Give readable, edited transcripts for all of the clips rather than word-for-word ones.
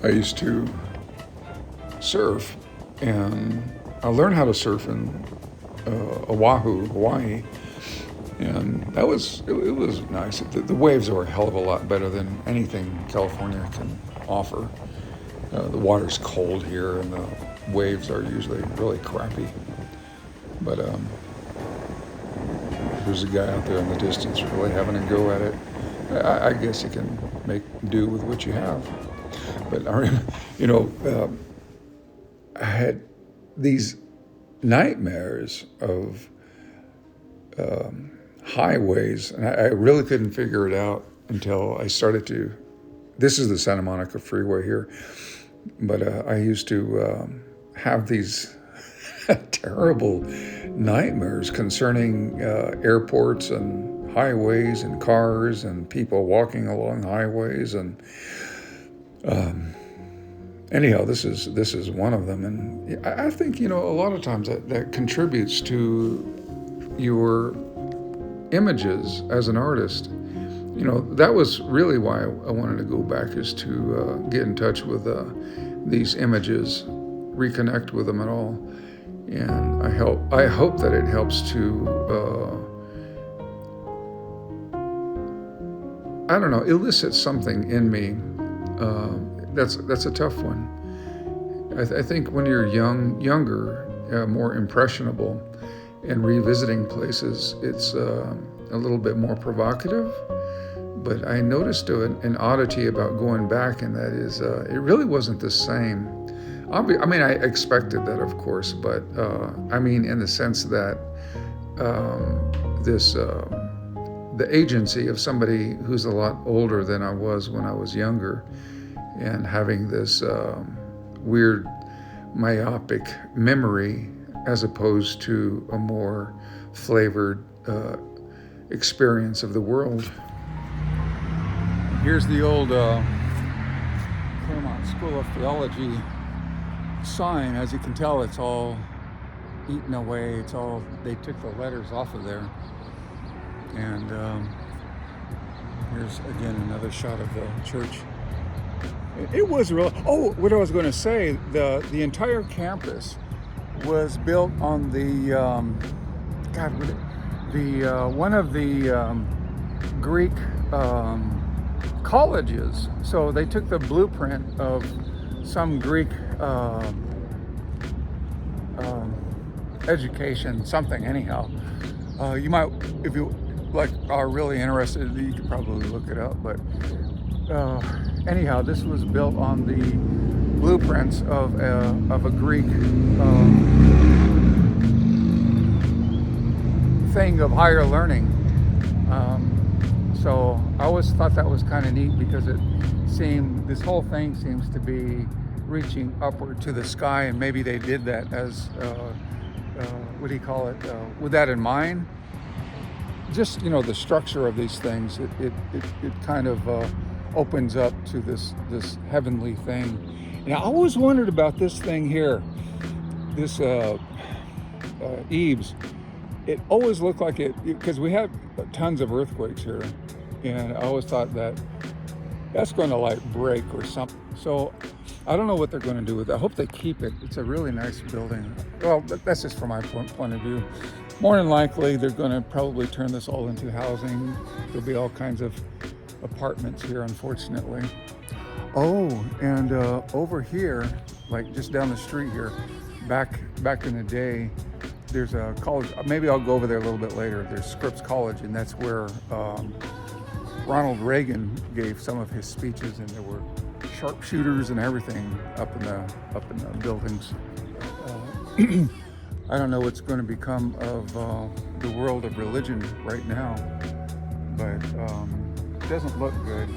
I used to surf, and I learned how to surf in Oahu, Hawaii, and it was nice. The waves were a hell of a lot better than anything California can offer. The water's cold here, and the waves are usually really crappy. But there's a guy out there in the distance really having a go at it. I guess you can make do with what you have. But I remember, I had these nightmares of highways, and I really couldn't figure it out until I started to. This is the Santa Monica Freeway here, but I used to have these terrible nightmares concerning airports and highways and cars and people walking along highways, and anyhow, this is one of them. And I think a lot of times that contributes to your images as an artist. That was really why I wanted to go back, is to get in touch with these images, reconnect with them at all. And I hope that it helps to elicit something in me. That's a tough one. I think when you're younger, more impressionable, and revisiting places, it's a little bit more provocative. But I noticed an oddity about going back, and that is it really wasn't the same. I expected that, of course, but in the sense that the agency of somebody who's a lot older than I was when I was younger, and having this weird myopic memory as opposed to a more flavored experience of the world. Here's the old Claremont School of Theology sign. As you can tell, it's all eaten away. They took the letters off of there. And here's again another shot of the church. It was real. What I was going to say, the entire campus was built on the one of the Greek colleges. So they took the blueprint of some Greek education, something anyhow. You might, if you are really interested, you could probably look it up. But anyhow, this was built on the blueprints of a Greek thing of higher learning. So I always thought that was kind of neat, because this whole thing seems to be reaching upward to the sky, and maybe they did that as, what do you call it, with that in mind. Just, the structure of these things, it kind of opens up to this heavenly thing. And I always wondered about this thing here, this eaves. It always looked like because we have tons of earthquakes here, and I always thought that's going to break or something. So I don't know what they're going to do with it. I hope they keep it. It's a really nice building. Well, that's just from my point of view. More than likely, they're going to probably turn this all into housing. There'll be all kinds of apartments here, unfortunately. Oh, and over here, just down the street here, back in the day, there's a college. Maybe I'll go over there a little bit later. There's Scripps College, and that's where Ronald Reagan gave some of his speeches, and there were sharpshooters and everything up in the buildings. I don't know what's going to become of the world of religion right now, but it doesn't look good.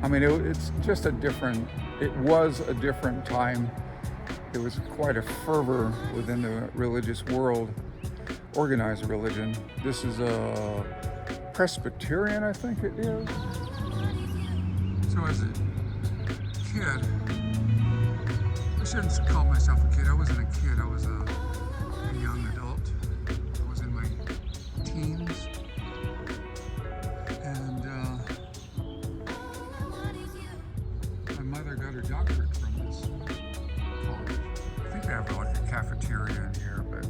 It's just it was a different time. There was quite a fervor within the religious world, organized religion. This is a Presbyterian, I think it is. So as a kid, I shouldn't call myself a kid. I wasn't a kid. I was a young adult. I was in my teens. And mother got her doctorate from this college. I think they have like a cafeteria in here, but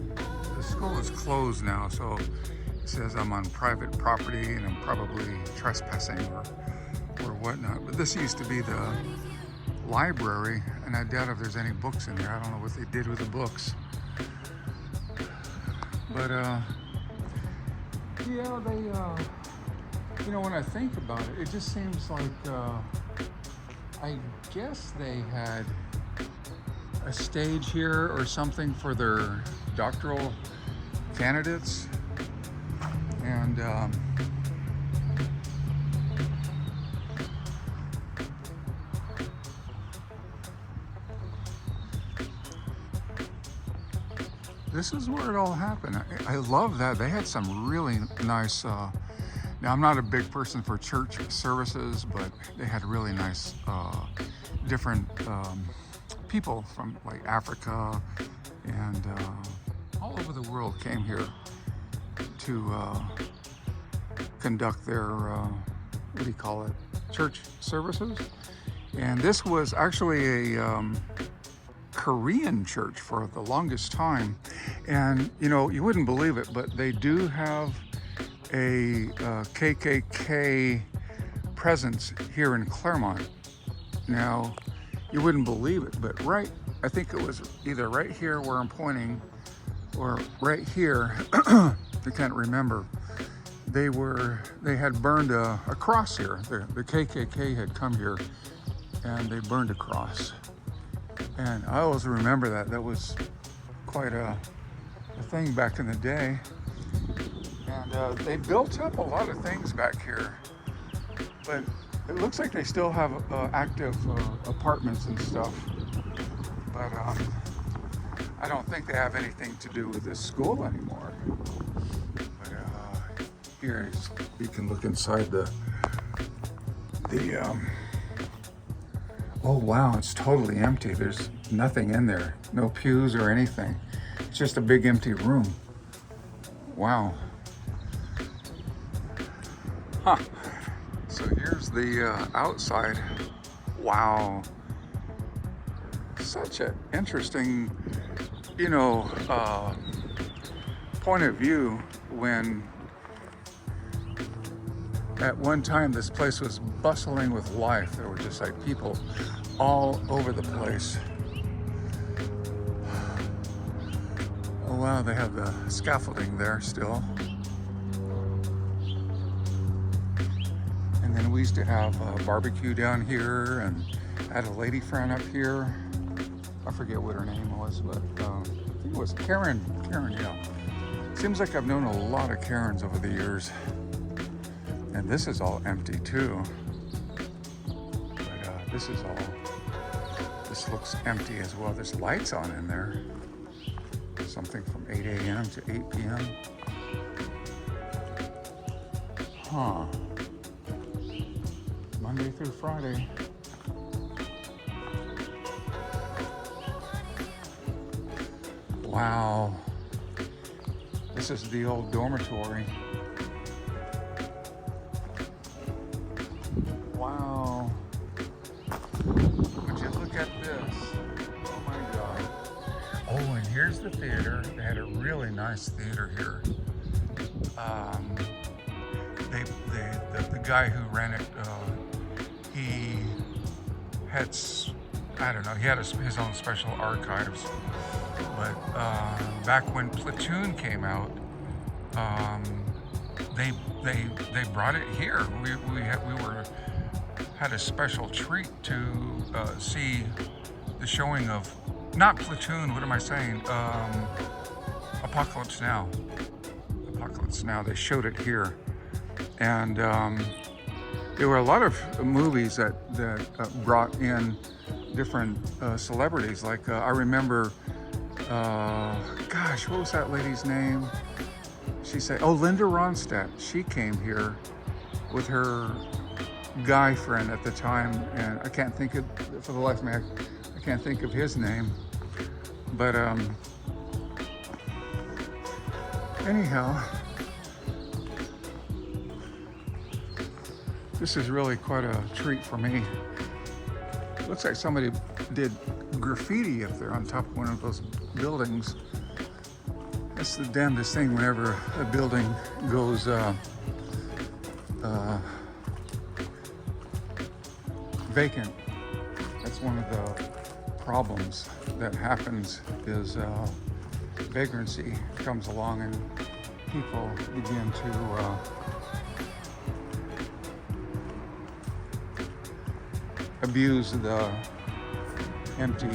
the school is closed now, so it says I'm on private property and I'm probably trespassing or whatnot. But this used to be the library, and I doubt if there's any books in there. I don't know what they did with the books. But yeah, they you know, when I think about it, it just seems like I guess they had a stage here or something for their doctoral candidates, and this is where it all happened. I love that. They had some really nice, now I'm not a big person for church services, but they had really nice different people from like Africa and all over the world came here to conduct their, what do you call it, church services. And this was actually a Korean church for the longest time. And you know, you wouldn't believe it, but they do have a KKK presence here in Claremont. Now, you wouldn't believe it, but right, I think it was either right here where I'm pointing or right here, I can't remember. They had burned a cross here. The KKK had come here and they burned a cross. And I always remember that. That was quite a thing back in the day. And they built up a lot of things back here. But it looks like they still have active apartments and stuff. But I don't think they have anything to do with this school anymore. But here you can look inside the oh wow, it's totally empty. There's nothing in there. No pews or anything. It's just a big empty room. Wow. Huh. So here's the outside. Wow. Such an interesting, you know, point of view when at one time this place was bustling with life. There were just like people all over the place. Oh wow, they have the scaffolding there still. And then we used to have a barbecue down here, and I had a lady friend up here. I forget what her name was, but I think it was Karen. Karen, yeah. Seems like I've known a lot of Karens over the years. And this is all empty too. But this looks empty as well. There's lights on in there. Something from 8 a.m. to 8 p.m. Huh. Monday through Friday. Wow. This is the old dormitory. Wow. Would you look at this? Oh my God. Oh, and here's the theater. They had a really nice theater here. The guy who ran it, he had, I don't know, he had his own special archives. But back when Platoon came out, they brought it here. We had a special treat to see the showing of, not Platoon, what am I saying? Apocalypse Now. Apocalypse Now. They showed it here, and there were a lot of movies that brought in different celebrities. Like I remember, gosh, what was that lady's name? She said, oh, Linda Ronstadt. She came here with her guy friend at the time, and I can't think of, for the life of me, I can't think of his name. But anyhow, this is really quite a treat for me. looks like somebody did graffiti up there on top of one of those buildings. That's the damnedest thing whenever a building goes vacant. That's one of the problems that happens is vagrancy comes along and people begin to abuse the empty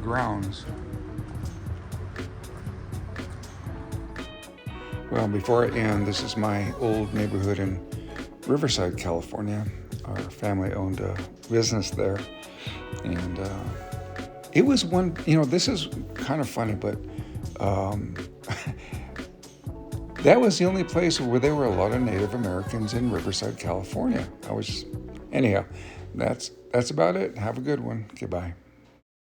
grounds. Well, before I end, this is my old neighborhood in Riverside, California. Our family owned a business there, and it was one, this is kind of funny, but that was the only place where there were a lot of Native Americans in Riverside, California. Anyhow, that's about it. Have a good one. Goodbye.